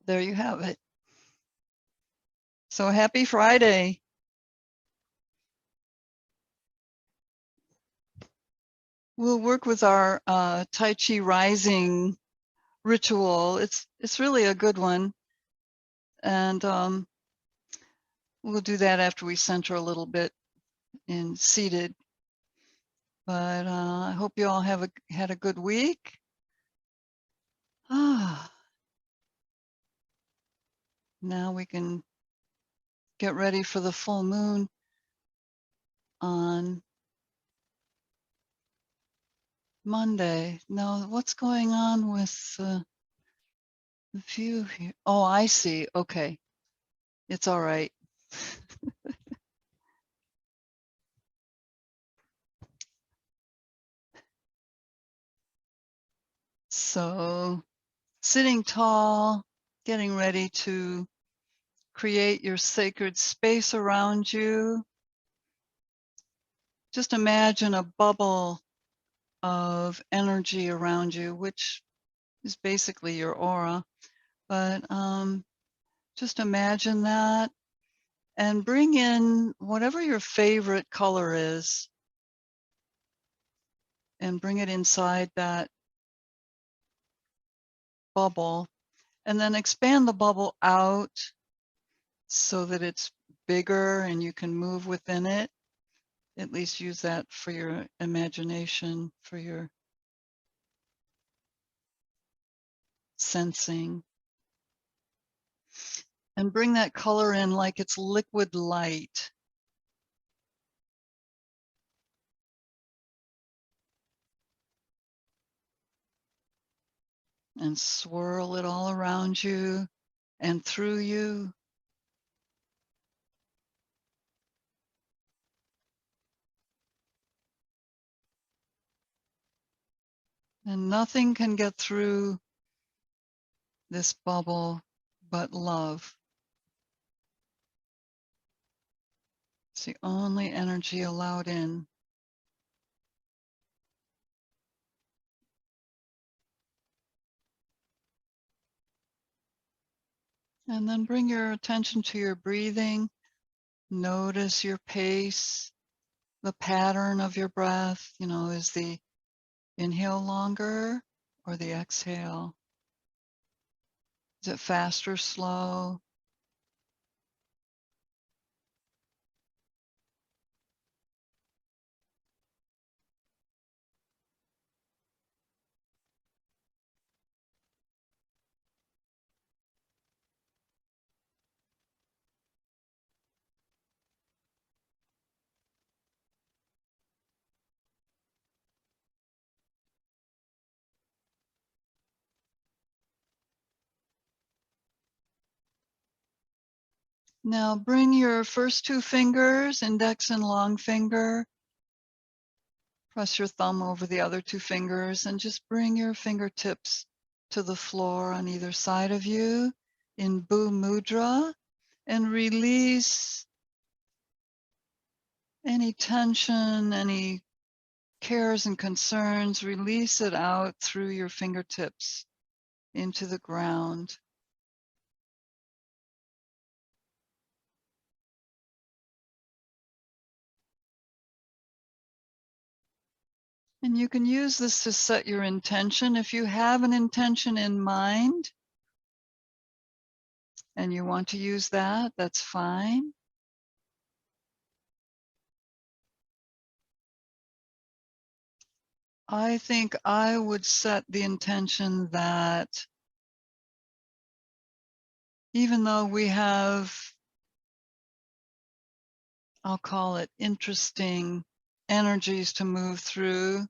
there you have it. So happy Friday. We'll work with our Tai Chi Rising ritual. It's really a good one. And we'll do that after we center a little bit in seated. But I hope you all had a good week. Now we can get ready for the full moon on Monday. Now, what's going on with the view here? Oh, I see. Okay. It's all right. So, sitting tall, getting ready to create your sacred space around you. Just imagine a bubble of energy around you, which is basically your aura. But just imagine that and bring in whatever your favorite color is and bring it inside that bubble, and then expand the bubble out so that it's bigger and you can move within it. At least use that for your imagination, for your sensing. And bring that color in like it's liquid light. And swirl it all around you and through you. And nothing can get through this bubble but love. It's the only energy allowed in. And then bring your attention to your breathing. Notice your pace, the pattern of your breath. You know, is the inhale longer or the exhale? Is it fast or slow? Now bring your first two fingers, index and long finger. Press your thumb over the other two fingers and just bring your fingertips to the floor on either side of you in Bu Mudra, and release any tension, any cares and concerns. Release it out through your fingertips into the ground. And you can use this to set your intention. If you have an intention in mind and you want to use that, that's fine. I think I would set the intention that even though we have, I'll call it interesting energies to move through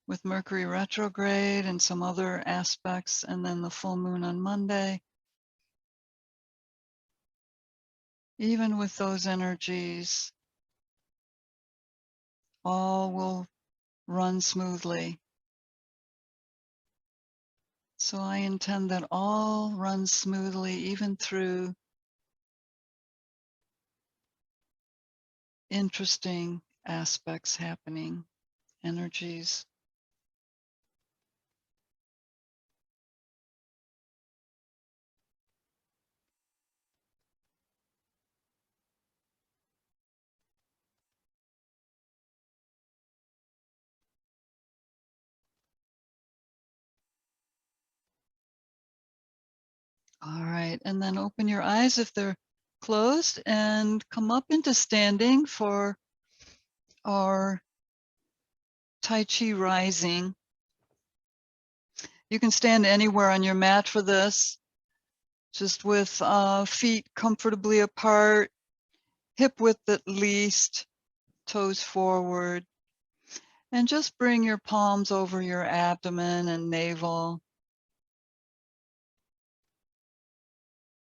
with Mercury Retrograde and some other aspects, and then the full moon on Monday, even with those energies, all will run smoothly. So I intend that all runs smoothly, even through interesting aspects happening, energies. All right, and then open your eyes if they're closed and come up into standing for our Tai Chi Rising. You can stand anywhere on your mat for this, just with feet comfortably apart, hip width at least, toes forward, and just bring your palms over your abdomen and navel.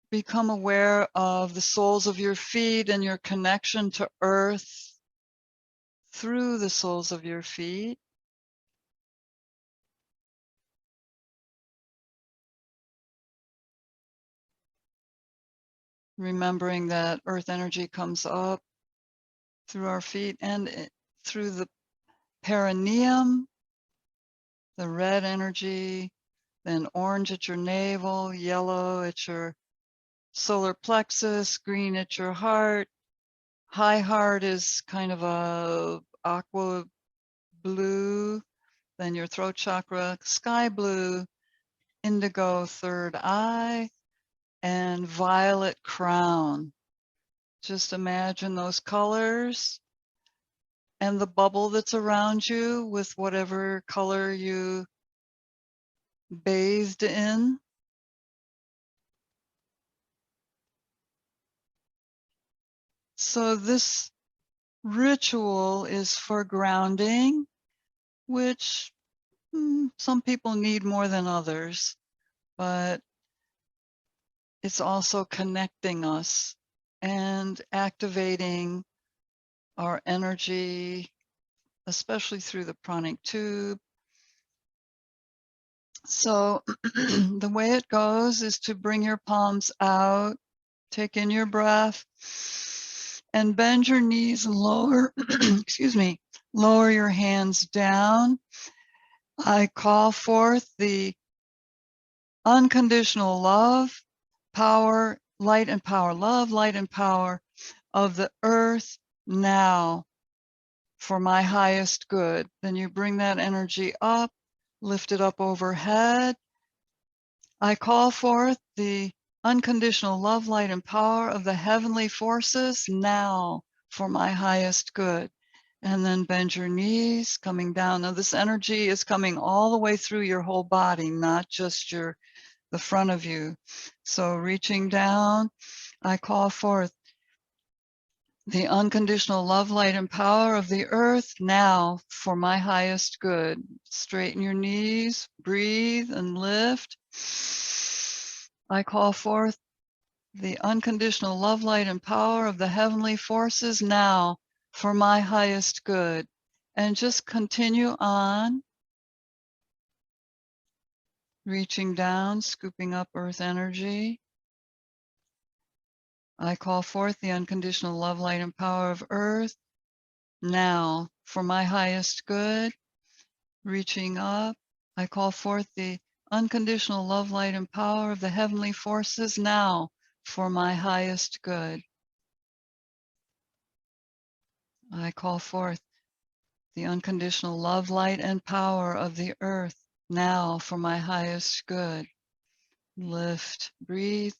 Become aware of the soles of your feet and your connection to earth through the soles of your feet. Remembering that earth energy comes up through our feet and through the perineum, the red energy, then orange at your navel, yellow at your solar plexus, green at your heart. High heart is kind of a aqua blue, then your throat chakra, sky blue, indigo third eye, and violet crown. Just imagine those colors and the bubble that's around you with whatever color you bathed in. So this ritual is for grounding, which some people need more than others, but it's also connecting us and activating our energy, especially through the pranic tube. So the way it goes is to bring your palms out, take in your breath, and bend your knees and lower, excuse me, lower your hands down. I call forth the unconditional love, power, light and power, love, light and power of the earth now for my highest good. Then you bring that energy up, lift it up overhead. I call forth the unconditional love, light, and power of the heavenly forces now for my highest good. And then bend your knees, coming down. Now this energy is coming all the way through your whole body, not just the front of you. So reaching down, I call forth the unconditional love, light, and power of the earth now for my highest good. Straighten your knees, breathe and lift. I call forth the unconditional love, light, and power of the heavenly forces now for my highest good. And just continue on, reaching down, scooping up earth energy. I call forth the unconditional love, light, and power of earth now for my highest good. Reaching up, I call forth the unconditional love, light, and power of the heavenly forces now for my highest good. I call forth the unconditional love, light, and power of the earth now for my highest good. Lift, breathe.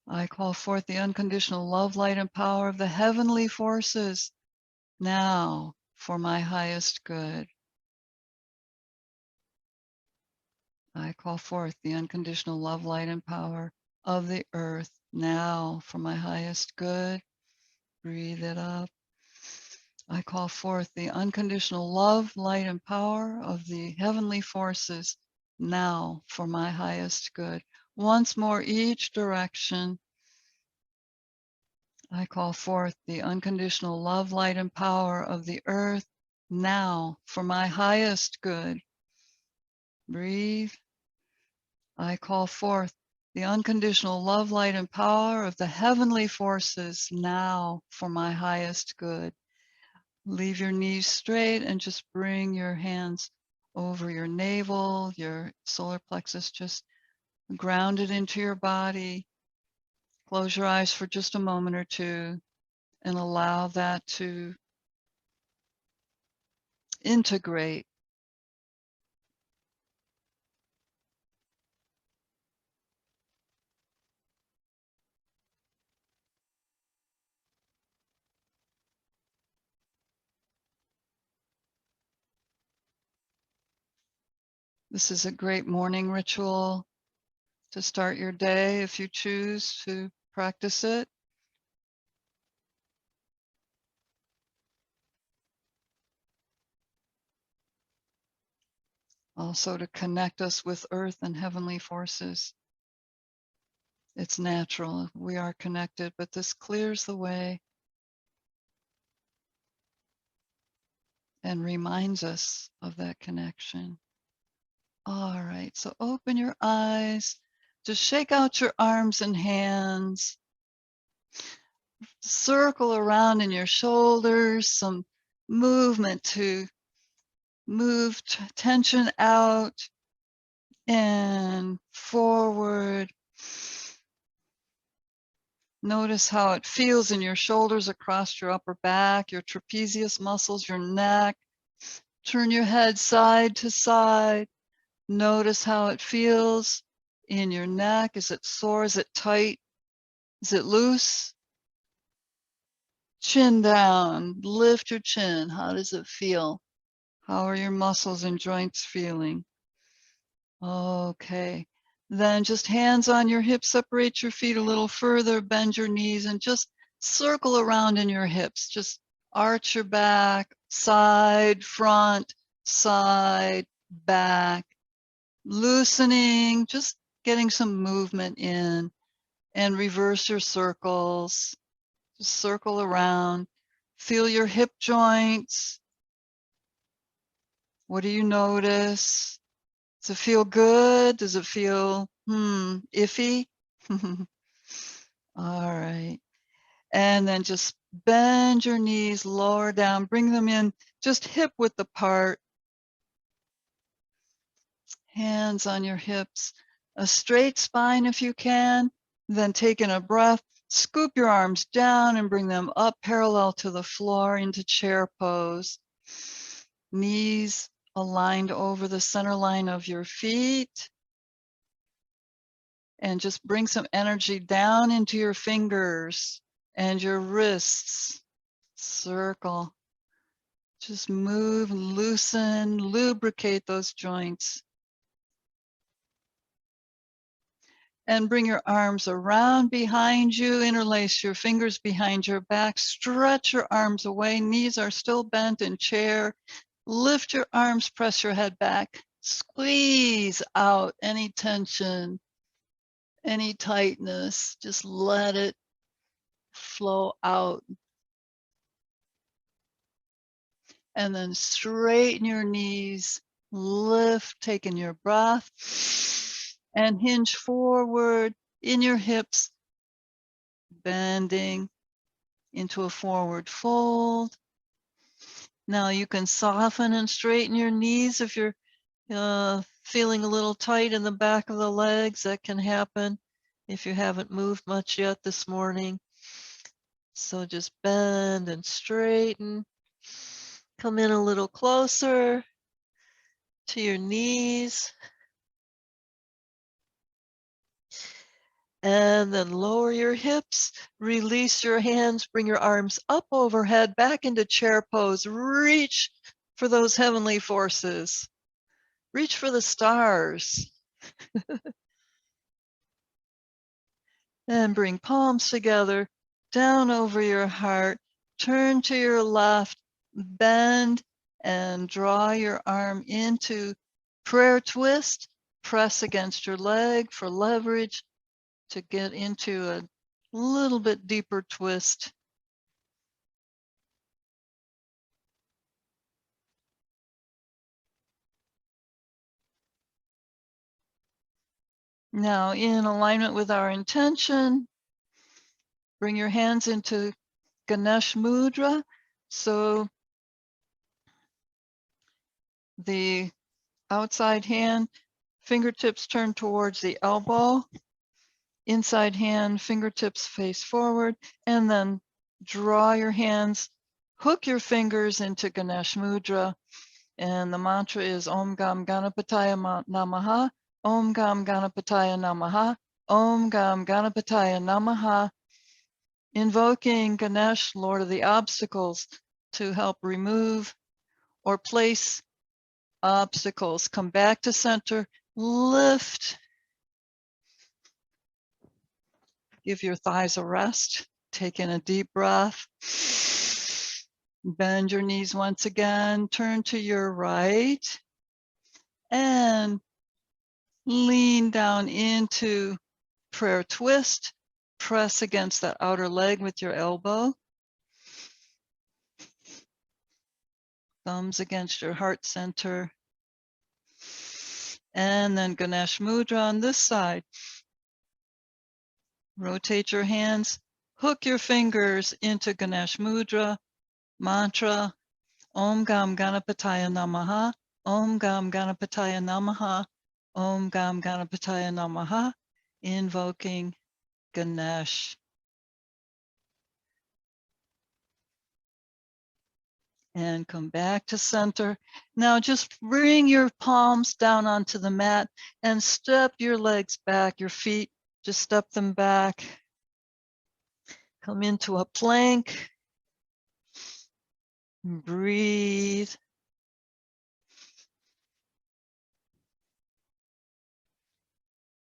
I call forth the unconditional love, light, and power of the heavenly forces now for my highest good. I call forth the unconditional love, light, and power of the earth now for my highest good. Breathe it up. I call forth the unconditional love, light, and power of the heavenly forces now for my highest good. Once more, each direction. I call forth the unconditional love, light, and power of the earth now for my highest good. Breathe. I call forth the unconditional love, light, and power of the heavenly forces now for my highest good. Leave your knees straight and just bring your hands over your navel, your solar plexus, just ground it into your body. Close your eyes for just a moment or two and allow that to integrate. This is a great morning ritual to start your day if you choose to practice it. Also to connect us with earth and heavenly forces. It's natural. We are connected, but this clears the way and reminds us of that connection. All right, so open your eyes. Just shake out your arms and hands. Circle around in your shoulders, some movement to move tension out and forward. Notice how it feels in your shoulders across your upper back, your trapezius muscles, your neck. Turn your head side to side. Notice how it feels in your neck. Is it sore? Is it tight? Is it loose? Chin down. Lift your chin. How does it feel? How are your muscles and joints feeling? Okay. Then just hands on your hips, separate your feet a little further, bend your knees, and just circle around in your hips. Just arch your back, side, front, side, back, loosening, just getting some movement in, and reverse your circles. Just circle around. Feel your hip joints. What do you notice? Does it feel good? Does it feel, iffy? All right. And then just bend your knees, lower down, bring them in, just hip width apart. Hands on your hips, a straight spine if you can. Then taking a breath, scoop your arms down and bring them up parallel to the floor into chair pose. Knees aligned over the center line of your feet. And just bring some energy down into your fingers and your wrists. Circle. Just move, loosen, lubricate those joints. And bring your arms around behind you, interlace your fingers behind your back, stretch your arms away, knees are still bent in chair. Lift your arms, press your head back, squeeze out any tension, any tightness, just let it flow out. And then straighten your knees, lift, taking your breath, and hinge forward in your hips, bending into a forward fold. Now you can soften and straighten your knees if you're feeling a little tight in the back of the legs. That can happen if you haven't moved much yet this morning. So just bend and straighten. Come in a little closer to your knees. And then lower your hips, release your hands, bring your arms up overhead, back into chair pose. Reach for those heavenly forces. Reach for the stars. And bring palms together, down over your heart. Turn to your left, bend, and draw your arm into prayer twist. Press against your leg for leverage to get into a little bit deeper twist. Now, in alignment with our intention, bring your hands into Ganesh Mudra. So the outside hand, fingertips turn towards the elbow, inside hand, fingertips face forward, and then draw your hands, hook your fingers into Ganesh Mudra. And the mantra is Om Gam Ganapataya Namaha, Om Gam Ganapataya Namaha, Om Gam Ganapataya Namaha, invoking Ganesh, Lord of the obstacles, to help remove or place obstacles. Come back to center, lift. Give your thighs a rest. Take in a deep breath. Bend your knees once again. Turn to your right. And lean down into prayer twist. Press against that outer leg with your elbow. Thumbs against your heart center. And then Ganesh Mudra on this side. Rotate your hands. Hook your fingers into Ganesh Mudra. Mantra. Om Gam Ganapataya Namaha. Om Gam Ganapataya Namaha. Om Gam Ganapataya Namaha. Invoking Ganesh. And come back to center. Now just bring your palms down onto the mat and step your legs back, your feet, just step them back. Come into a plank. Breathe.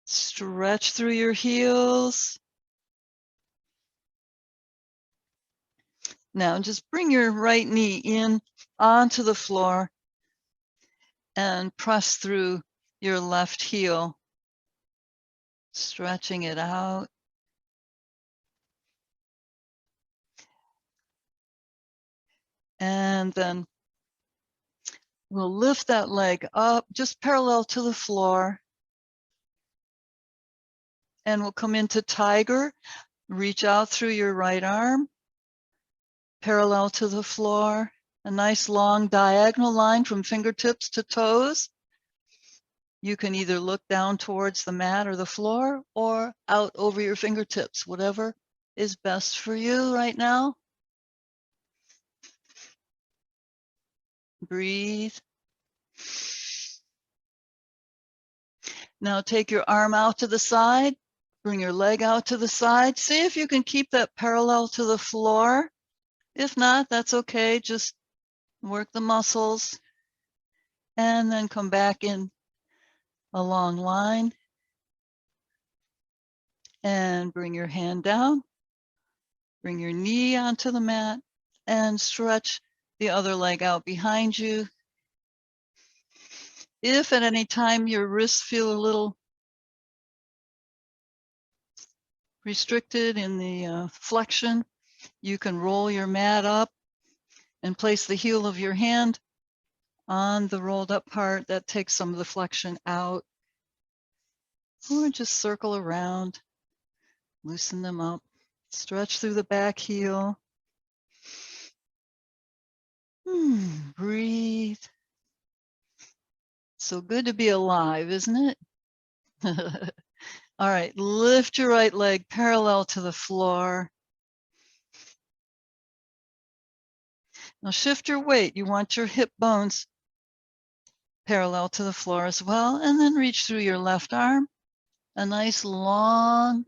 Stretch through your heels. Now just bring your right knee in onto the floor and press through your left heel, stretching it out. And then we'll lift that leg up just parallel to the floor. And we'll come into tiger. Reach out through your right arm, parallel to the floor. A nice long diagonal line from fingertips to toes. You can either look down towards the mat or the floor or out over your fingertips, whatever is best for you right now. Breathe. Now take your arm out to the side, bring your leg out to the side. See if you can keep that parallel to the floor. If not, that's okay. Just work the muscles and then come back in a long line and bring your hand down. Bring your knee onto the mat and stretch the other leg out behind you. If at any time your wrists feel a little restricted in the flexion, you can roll your mat up and place the heel of your hand on the rolled up part. That takes some of the flexion out. Or just circle around, loosen them up, stretch through the back heel. Breathe. So good to be alive, isn't it? All right, lift your right leg parallel to the floor. Now shift your weight. You want your hip bones parallel to the floor as well, and then reach through your left arm. A nice long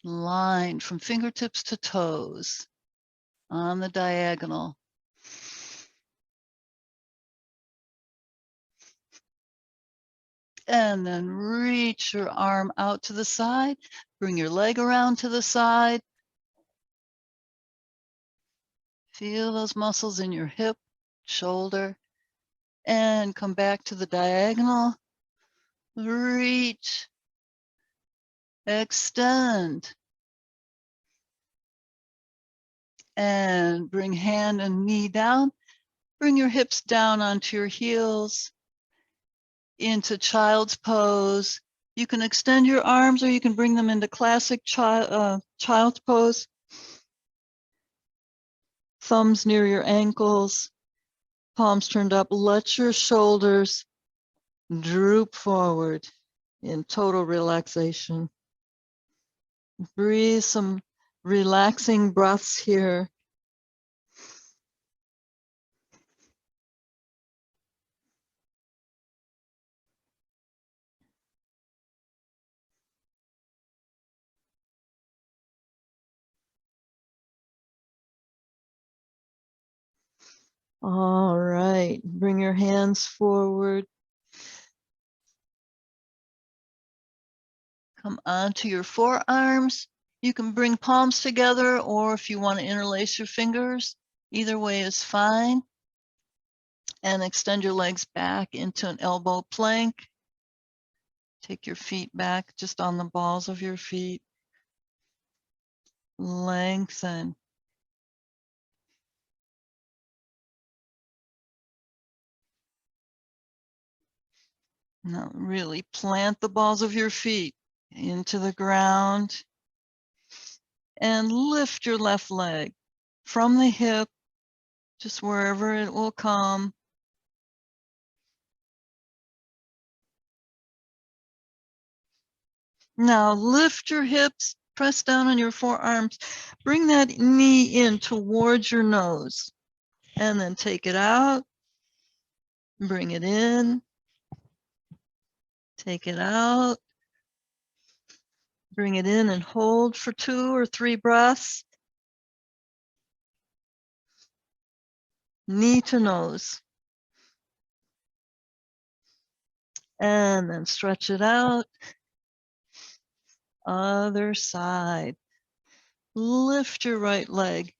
line from fingertips to toes on the diagonal. And then reach your arm out to the side. Bring your leg around to the side. Feel those muscles in your hip, shoulder, and come back to the diagonal. Reach, extend, and bring hand and knee down. Bring your hips down onto your heels into child's pose. You can extend your arms or you can bring them into classic child's pose. Thumbs near your ankles, palms turned up. Let your shoulders droop forward in total relaxation. Breathe some relaxing breaths here. All right, bring your hands forward. Come onto your forearms. You can bring palms together, or if you want to interlace your fingers, either way is fine. And extend your legs back into an elbow plank. Take your feet back just on the balls of your feet. Lengthen. Now really plant the balls of your feet into the ground and lift your left leg from the hip, just wherever it will come. Now lift your hips, press down on your forearms, bring that knee in towards your nose, and then take it out, bring it in, take it out, bring it in and hold for 2 or 3 breaths. Knee to nose. And then stretch it out. Other side. Lift your right leg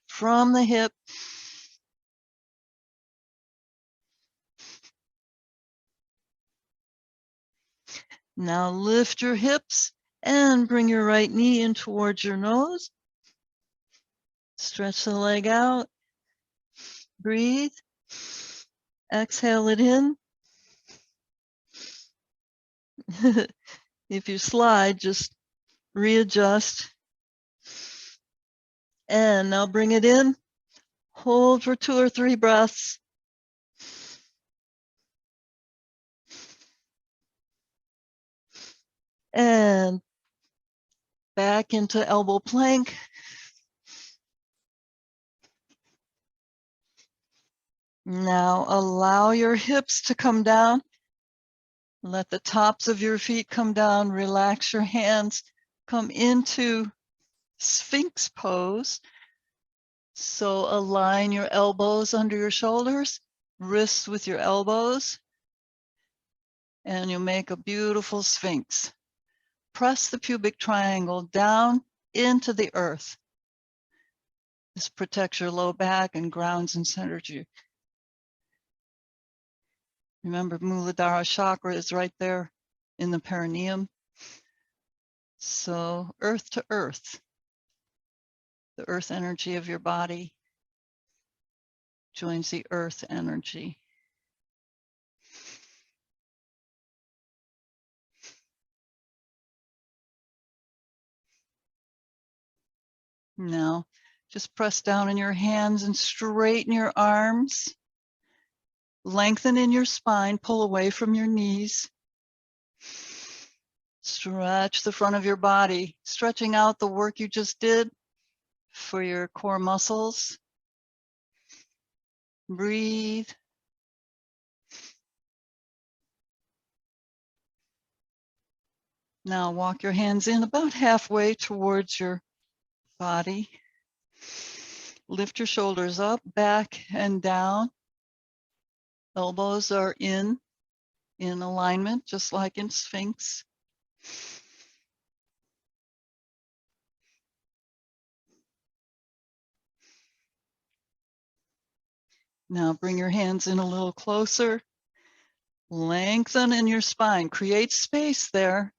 from the hip. Now lift your hips and bring your right knee in towards your nose. Stretch the leg out. Breathe. Exhale it in. If you slide, just readjust. And now bring it in. Hold for 2 or 3 breaths. And back into elbow plank. Now allow your hips to come down. Let the tops of your feet come down. Relax your hands. Come into Sphinx pose. So align your elbows under your shoulders, wrists with your elbows, and you'll make a beautiful Sphinx. Press the pubic triangle down into the earth. This protects your low back and grounds and centers you. Remember, Muladhara chakra is right there in the perineum. So earth to earth, the earth energy of your body joins the earth energy. Now, just press down in your hands and straighten your arms. Lengthen in your spine, pull away from your knees. Stretch the front of your body, stretching out the work you just did for your core muscles. Breathe. Now walk your hands in about halfway towards your body. Lift your shoulders up, back and down. Elbows are in alignment, just like in Sphinx. Now bring your hands in a little closer. Lengthen in your spine. Create space there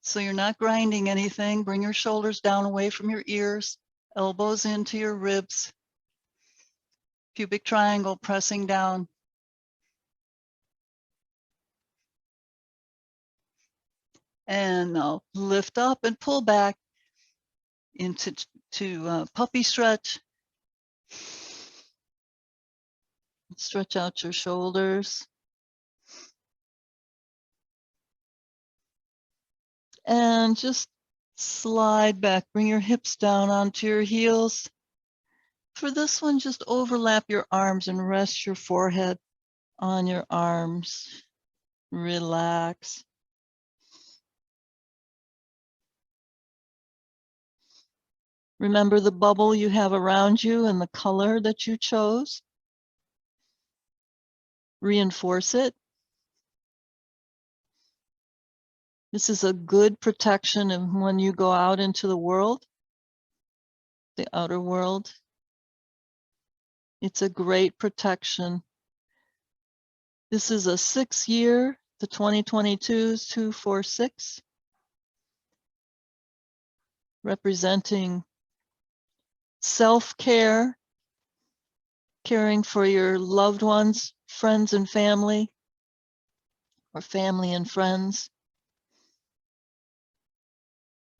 so you're not grinding anything. Bring your shoulders down away from your ears, elbows into your ribs. Pubic triangle pressing down. And now lift up and pull back into puppy stretch. Stretch out your shoulders. And just slide back. Bring your hips down onto your heels. For this one, just overlap your arms and rest your forehead on your arms. Relax. Remember the bubble you have around you and the color that you chose. reinforce it. This is a good protection of when you go out into the world, the outer world. It's a great protection. This is a 6-year, the 2022's 246, representing self-care, caring for your loved ones, friends and family, or family and friends,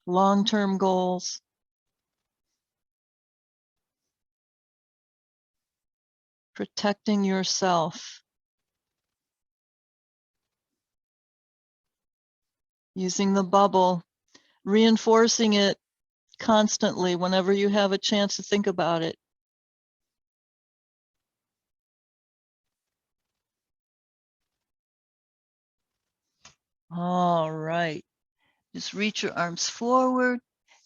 long-term goals. Protecting yourself. Using the bubble, reinforcing it constantly whenever you have a chance to think about it. All right. Just reach your arms forward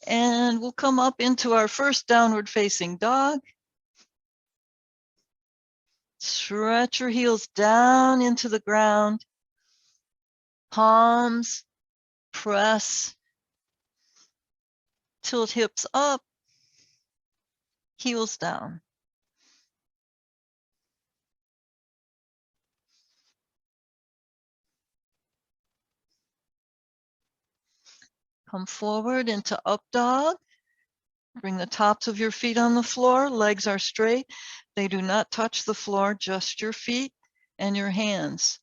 and we'll come up into our first downward facing dog. Stretch your heels down into the ground. Palms press. Tilt hips up. Heels down. Come forward into up dog. Bring the tops of your feet on the floor. Legs are straight. They do not touch the floor, just your feet and your hands.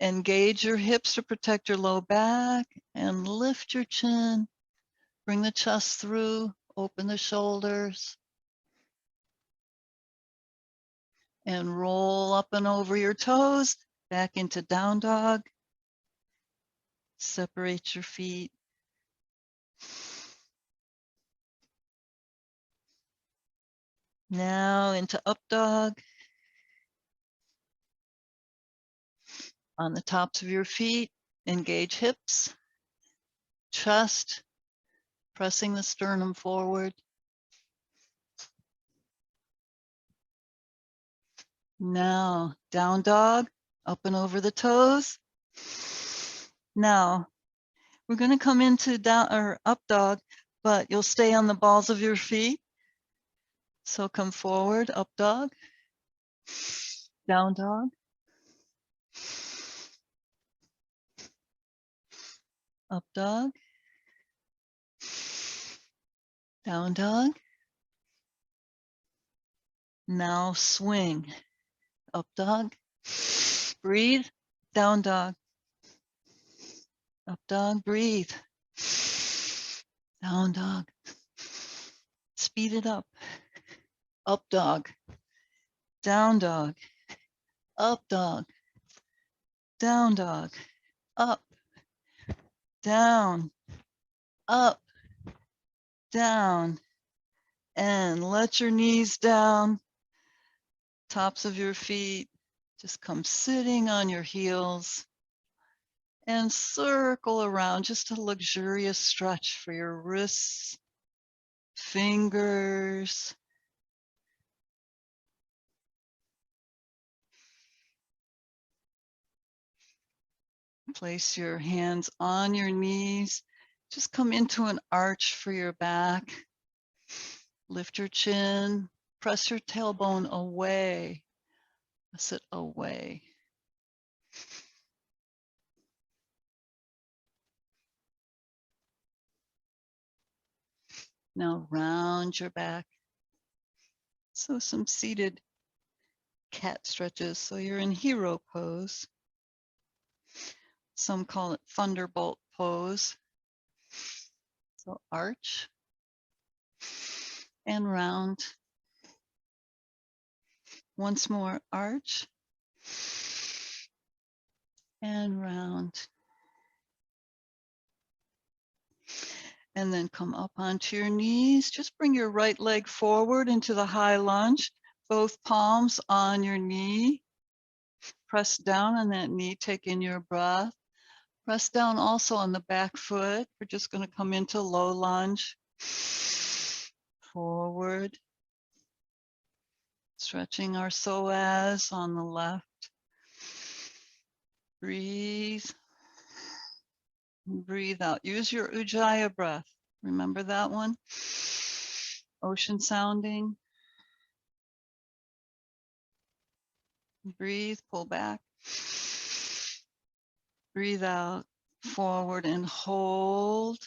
Engage your hips to protect your low back and lift your chin. Bring the chest through, open the shoulders. And roll up and over your toes, back into down dog. Separate your feet. Now into up dog. On the tops of your feet, engage hips, chest, pressing the sternum forward. Now down dog, up and over the toes. Now we're going to come into down or up dog, but you'll stay on the balls of your feet. So come forward, up dog, down dog, up dog, down dog. Now swing, up dog, breathe, down dog, up dog, breathe, down dog, speed it up, up dog, down dog, up dog, down dog, up, down, up, down, and let your knees down, tops of your feet, just come sitting on your heels and circle around, just a luxurious stretch for your wrists, fingers. Place your hands on your knees. Just come into an arch for your back. Lift your chin. Press your tailbone away. Press it away. Now round your back. So some seated cat stretches. So you're in hero pose. Some call it thunderbolt pose. So arch and round. Once more, arch and round. And then come up onto your knees. Just bring your right leg forward into the high lunge. Both palms on your knee. Press down on that knee, take in your breath. Press down also on the back foot. We're just going to come into low lunge. Forward. Stretching our psoas on the left. Breathe. Breathe out. Use your Ujjayi breath. Remember that one? Ocean sounding. Breathe, pull back. Breathe out, forward and hold.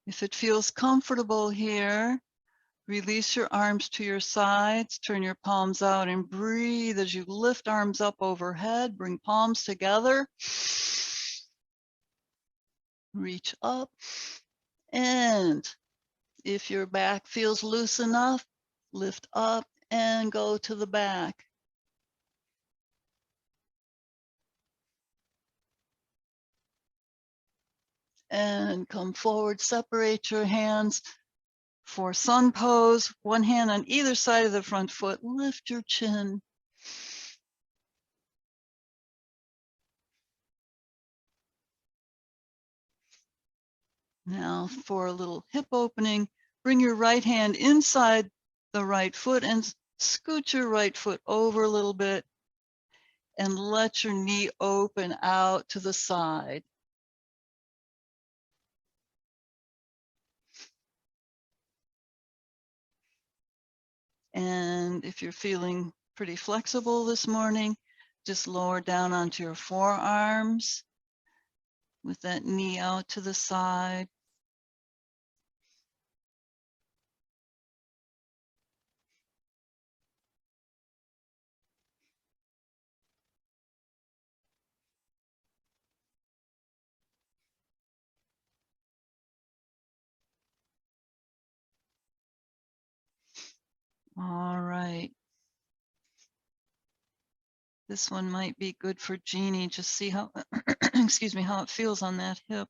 If it feels comfortable here, release your arms to your sides, turn your palms out and breathe as you lift arms up overhead, bring palms together. Reach up. And if your back feels loose enough, lift up and go to the back. And come forward, separate your hands for sun pose. One hand on either side of the front foot, lift your chin. Now for a little hip opening, bring your right hand inside the right foot and scoot your right foot over a little bit and let your knee open out to the side. And if you're feeling pretty flexible this morning, just lower down onto your forearms with that knee out to the side. All right. This one might be good for Jeannie. Just see how, excuse me, how it feels on that hip.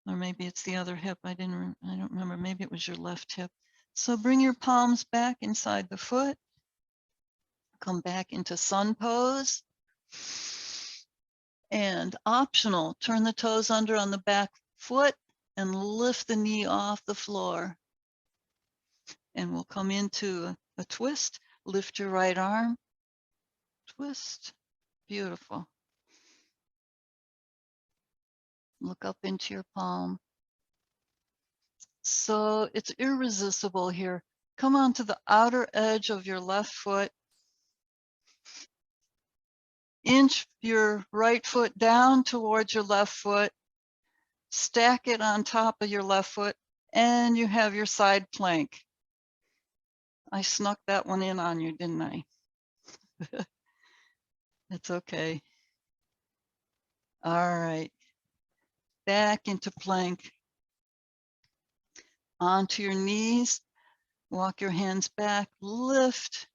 Or maybe it's the other hip. I don't remember. Maybe it was your left hip. So bring your palms back inside the foot. Come back into sun pose. And optional, turn the toes under on the back foot and lift the knee off the floor. And we'll come into a twist. Lift your right arm. Twist. Beautiful. Look up into your palm. So it's irresistible here. Come onto the outer edge of your left foot. Inch your right foot down towards your left foot. Stack it on top of your left foot, and you have your side plank. I snuck that one in on you, didn't I? It's okay. All right. Back into plank. Onto your knees. Walk your hands back, lift,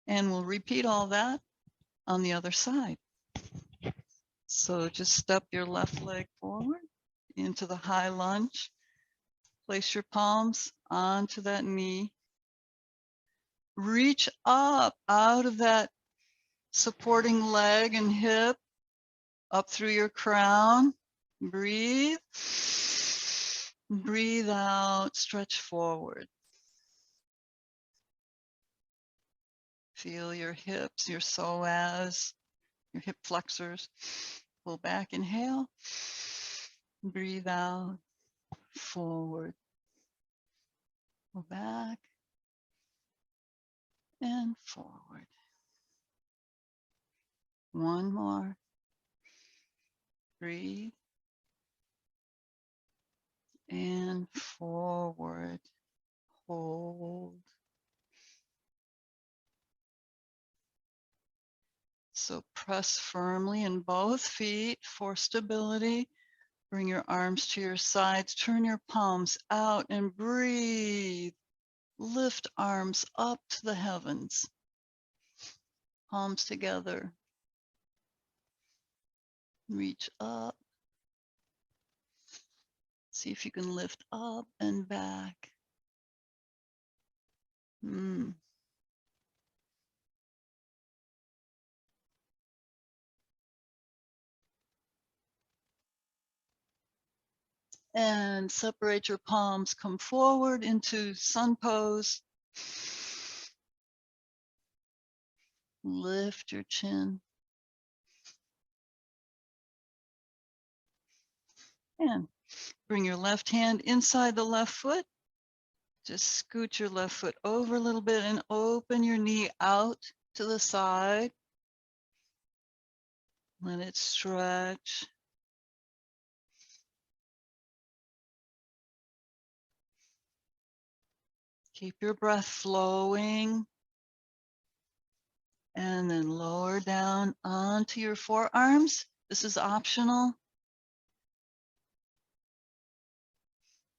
and we'll repeat all that on the other side. So just step your left leg forward into the high lunge. Place your palms onto that knee. Reach up out of that supporting leg and hip, up through your crown. Breathe. Breathe out, stretch forward. Feel your hips, your psoas, your hip flexors. Pull back, inhale. Breathe out, forward. Pull back and forward. One more. Breathe. And forward. Hold. So press firmly in both feet for stability. Bring your arms to your sides. Turn your palms out and breathe. Lift arms up to the heavens. Palms together. Reach up. See if you can lift up and back. And separate your palms, come forward into sun pose. Lift your chin. And bring your left hand inside the left foot. Just scoot your left foot over a little bit and open your knee out to the side. Let it stretch. Keep your breath flowing. And then lower down onto your forearms. This is optional.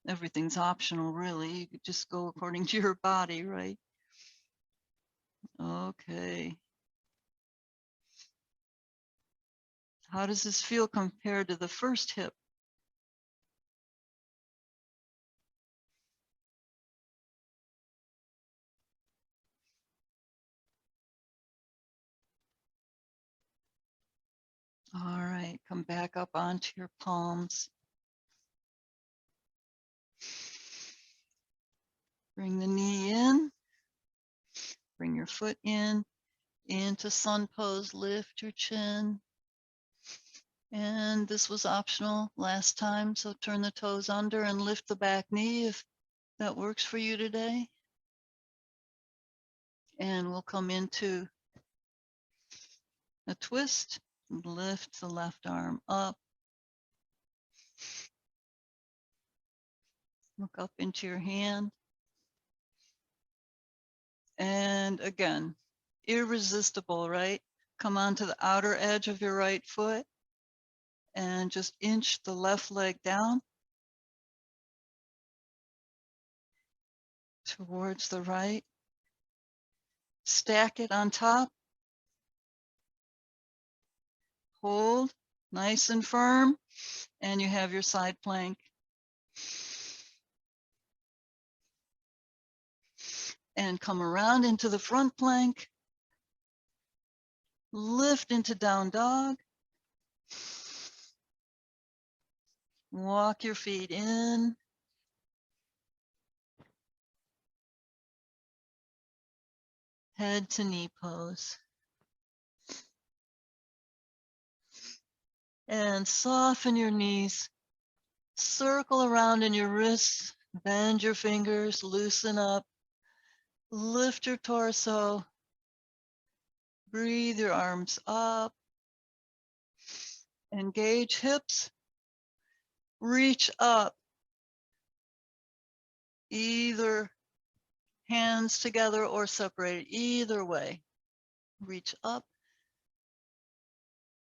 Everything's optional, really. You could just go according to your body, right? Okay. How does this feel compared to the first hip? All right, come back up onto your palms. Bring the knee in. Bring your foot in. Into sun pose, lift your chin. And this was optional last time, so turn the toes under and lift the back knee if that works for you today. And we'll come into a twist. Lift the left arm up. Look up into your hand. And again, irresistible, right? Come onto the outer edge of your right foot and just inch the left leg down towards the right. Stack it on top. Hold nice and firm, and you have your side plank. And come around into the front plank. Lift into down dog. Walk your feet in. Head to knee pose. And soften your knees. Circle around in your wrists. Bend your fingers, loosen up. Lift your torso. Breathe your arms up. Engage hips. Reach up. Either hands together or separated, either way. Reach up.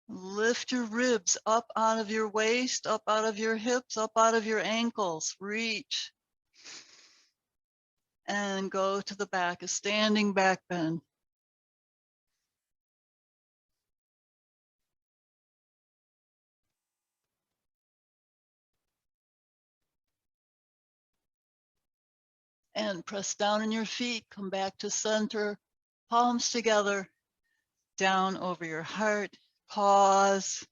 Lift your ribs up out of your waist, up out of your hips, up out of your ankles. Reach. And go to the back, a standing back bend. And press down in your feet, come back to center, palms together, down over your heart. Pause.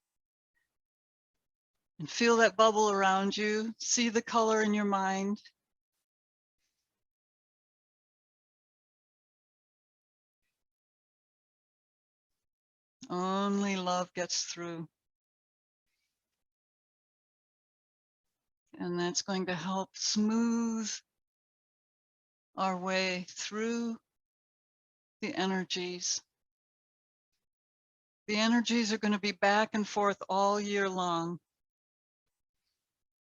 And feel that bubble around you. See the color in your mind. Only love gets through. And that's going to help smooth our way through the energies. The energies are going to be back and forth all year long.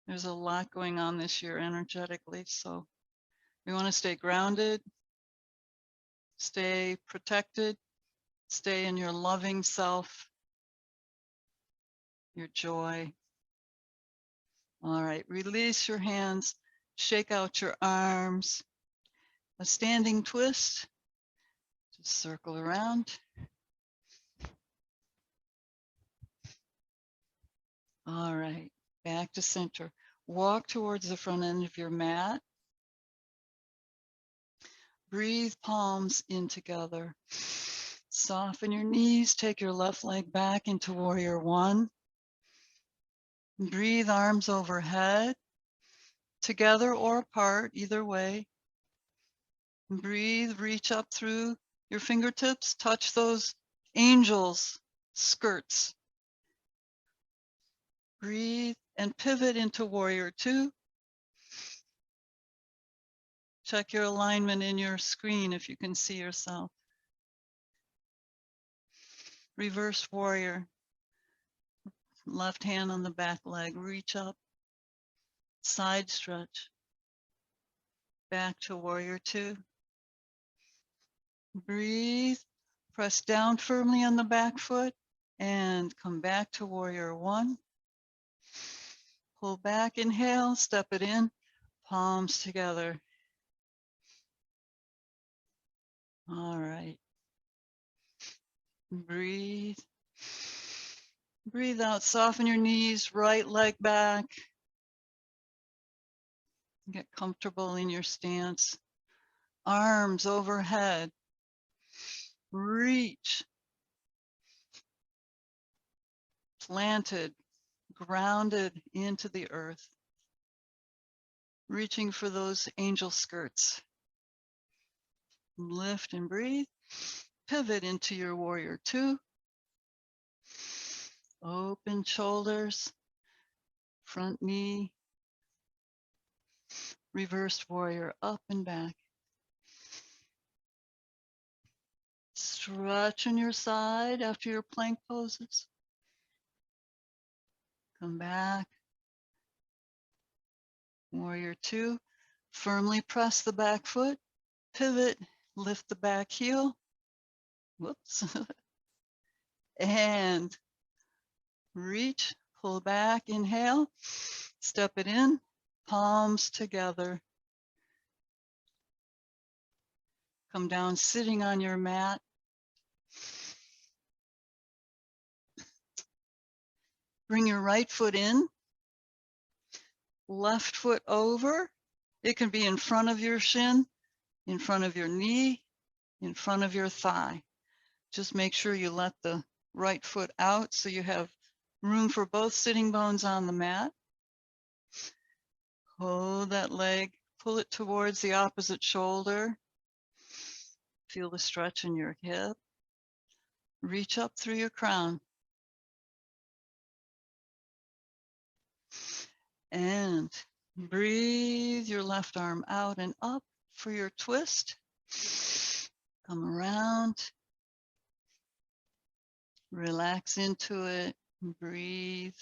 There's a lot going on this year energetically, so we want to stay grounded, stay protected, stay in your loving self, your joy. All right, release your hands, shake out your arms, a standing twist, just circle around. All right, back to center. Walk towards the front end of your mat. Breathe palms in together. Soften your knees, take your left leg back into warrior one. Breathe arms overhead, together or apart, either way. Breathe, reach up through your fingertips, touch those angels' skirts. Breathe and pivot into warrior two. Check your alignment in your screen if you can see yourself. Reverse warrior. Left hand on the back leg, reach up, side stretch. Back to warrior two. Breathe, press down firmly on the back foot and come back to warrior one. Pull back, inhale, step it in, palms together. All right. Breathe. Breathe out, soften your knees, right leg back. Get comfortable in your stance. Arms overhead. Reach. Planted, grounded into the earth. Reaching for those angel skirts. Lift and breathe. Pivot into your warrior two. Open shoulders, front knee, reversed warrior up and back. Stretch on your side after your plank poses. Come back. Warrior two. Firmly press the back foot. Pivot, lift the back heel. Whoops. And reach, pull back, inhale. Step it in, palms together. Come down sitting on your mat. Bring your right foot in, left foot over. It can be in front of your shin, in front of your knee, in front of your thigh. Just make sure you let the right foot out so you have room for both sitting bones on the mat. Hold that leg, pull it towards the opposite shoulder. Feel the stretch in your hip. Reach up through your crown. And breathe your left arm out and up for your twist. Come around. Relax into it. Breathe.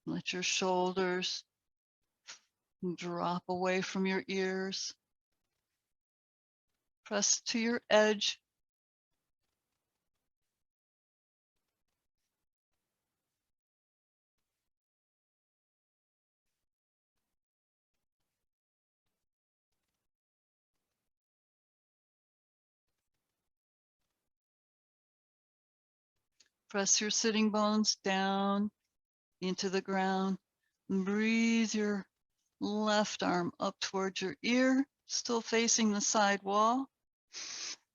Let your shoulders drop away from your ears. Press to your edge. Press your sitting bones down into the ground. Breathe your left arm up towards your ear, still facing the side wall.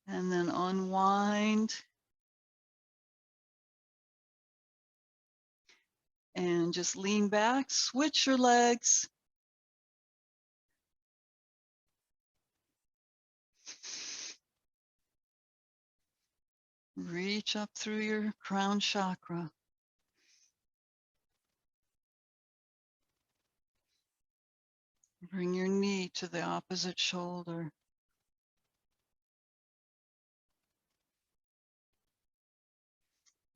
And then unwind. And just lean back, switch your legs. Reach up through your crown chakra. Bring your knee to the opposite shoulder.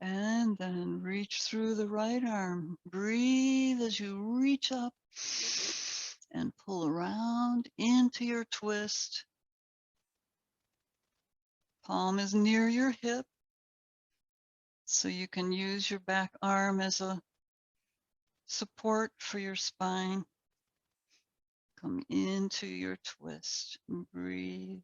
And then reach through the right arm. Breathe as you reach up and pull around into your twist. Palm is near your hip, so you can use your back arm as a support for your spine. Come into your twist and breathe.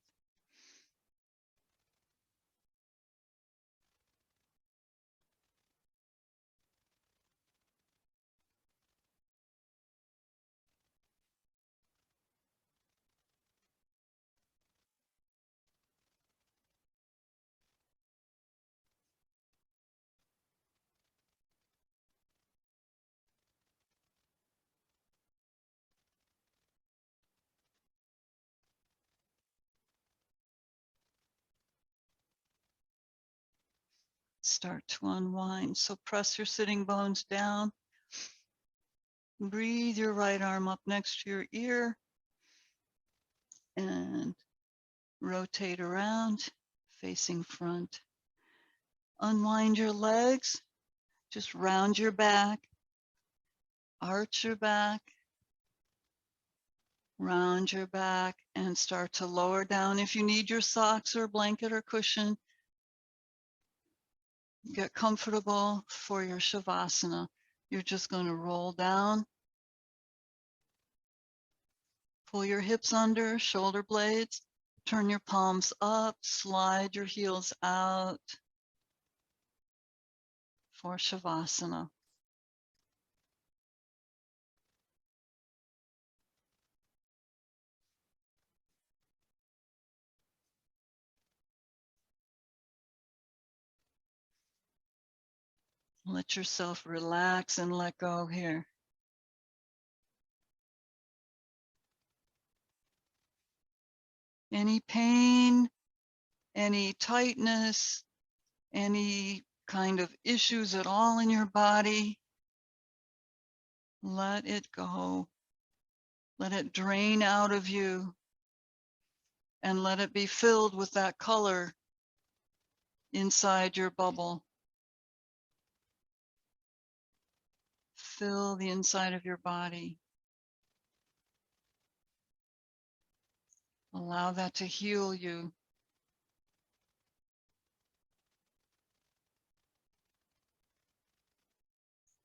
start to unwind. So press your sitting bones down. Breathe your right arm up next to your ear and rotate around, facing front. Unwind your legs, just round your back, arch your back, round your back, and start to lower down. If you need your socks or blanket or cushion, get comfortable for your Shavasana. You're just going to roll down, pull your hips under, shoulder blades, turn your palms up, slide your heels out for Shavasana. Let yourself relax and let go here. Any pain, any tightness, any kind of issues at all in your body, let it go. Let it drain out of you and let it be filled with that color inside your bubble. Fill the inside of your body. Allow that to heal you.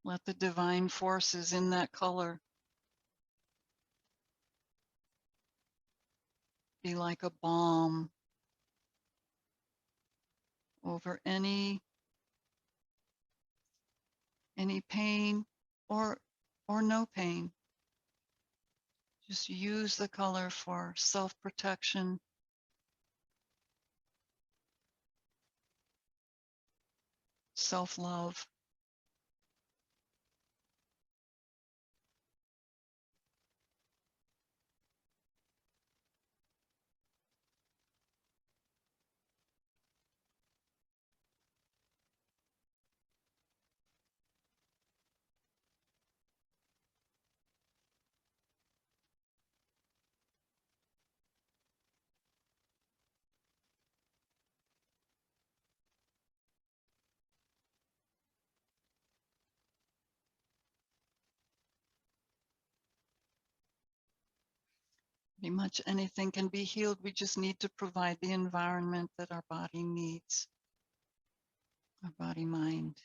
Let the divine forces in that color be like a balm over any pain or no pain. Just use the color for self-protection, self-love. Pretty much anything can be healed. We just need to provide the environment that our body needs, our body mind.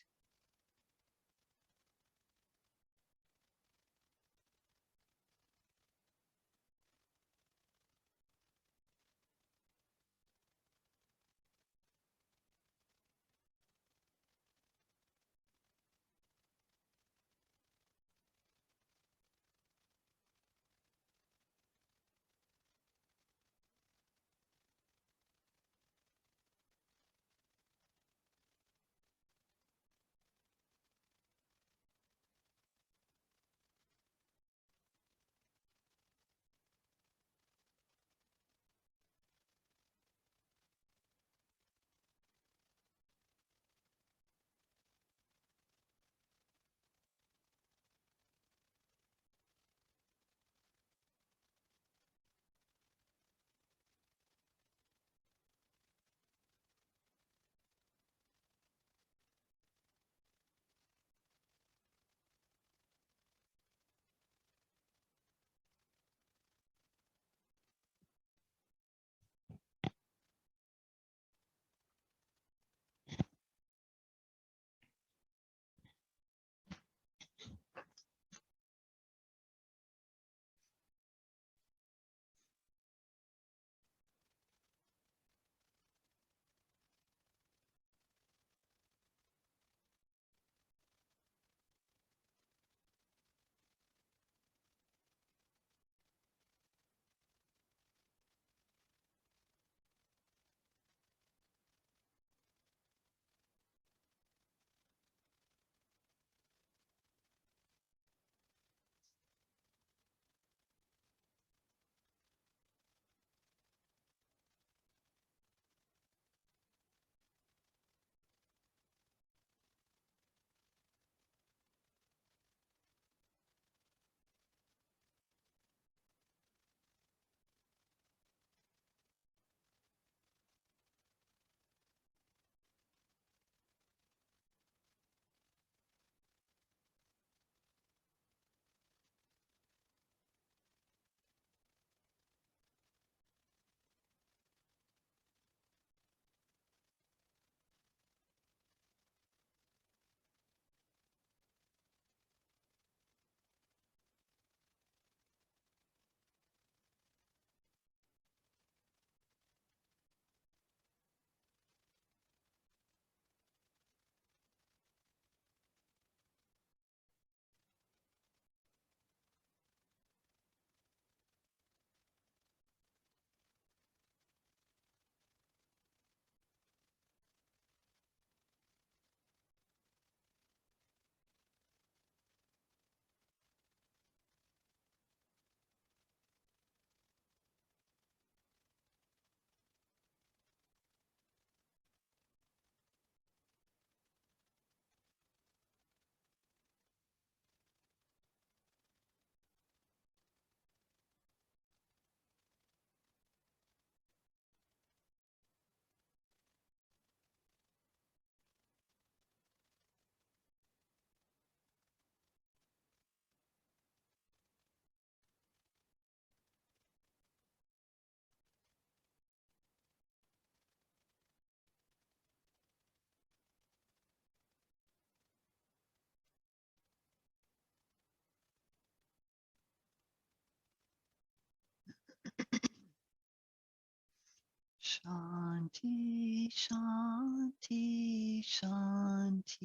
Shanti, Shanti, Shanti.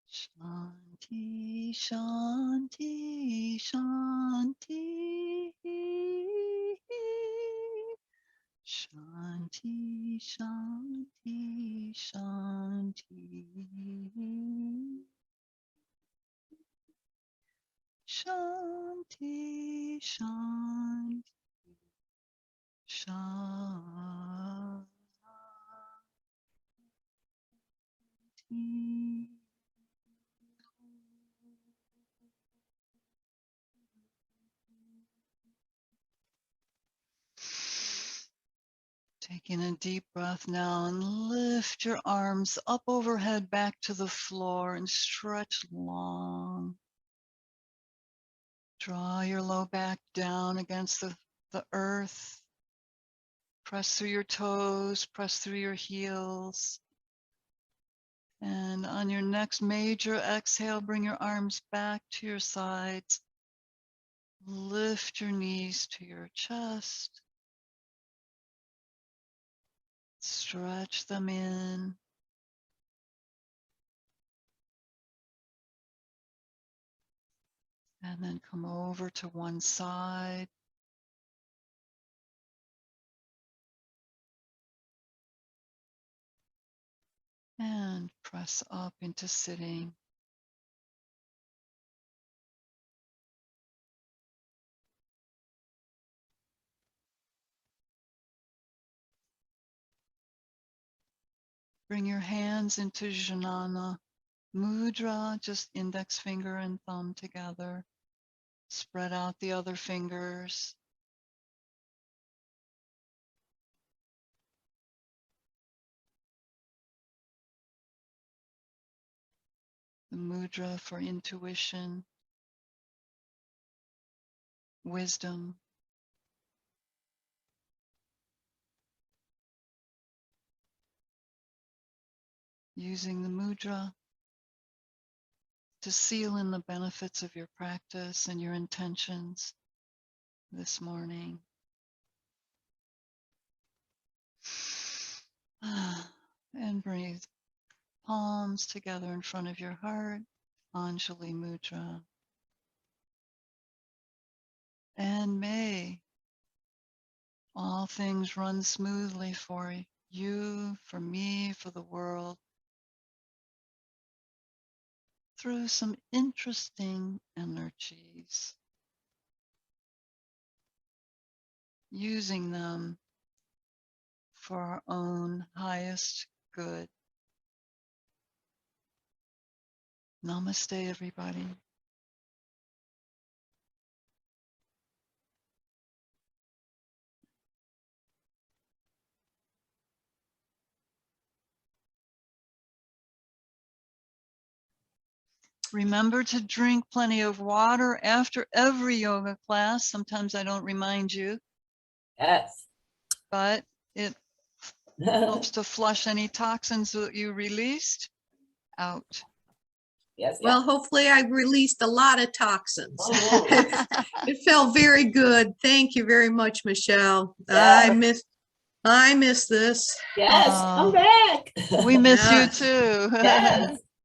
Shanti, Shanti, Shanti. Shanti, Shanti, Shanti. Shanti, Shanti, Shanti. Taking a deep breath now and lift your arms up overhead back to the floor and stretch long. Draw your low back down against the earth. Press through your toes, press through your heels. And on your next major exhale, bring your arms back to your sides. Lift your knees to your chest. Stretch them in. And then come over to one side. And press up into sitting. Bring your hands into Jnana Mudra, just index finger and thumb together. Spread out the other fingers. The mudra for intuition, wisdom. Using the mudra to seal in the benefits of your practice and your intentions this morning. And breathe. Palms together in front of your heart, Anjali Mudra. And may all things run smoothly for you, for me, for the world, through some interesting energies, using them for our own highest good. Namaste, everybody. Remember to drink plenty of water after every yoga class. Sometimes I don't remind you. Yes. But it helps to flush any toxins that you released out. Yes. Well, hopefully I released a lot of toxins. Oh. It felt very good. Thank you very much, Michelle. Yes. I miss this. Yes. Come back. We miss you Yes. too. Yes.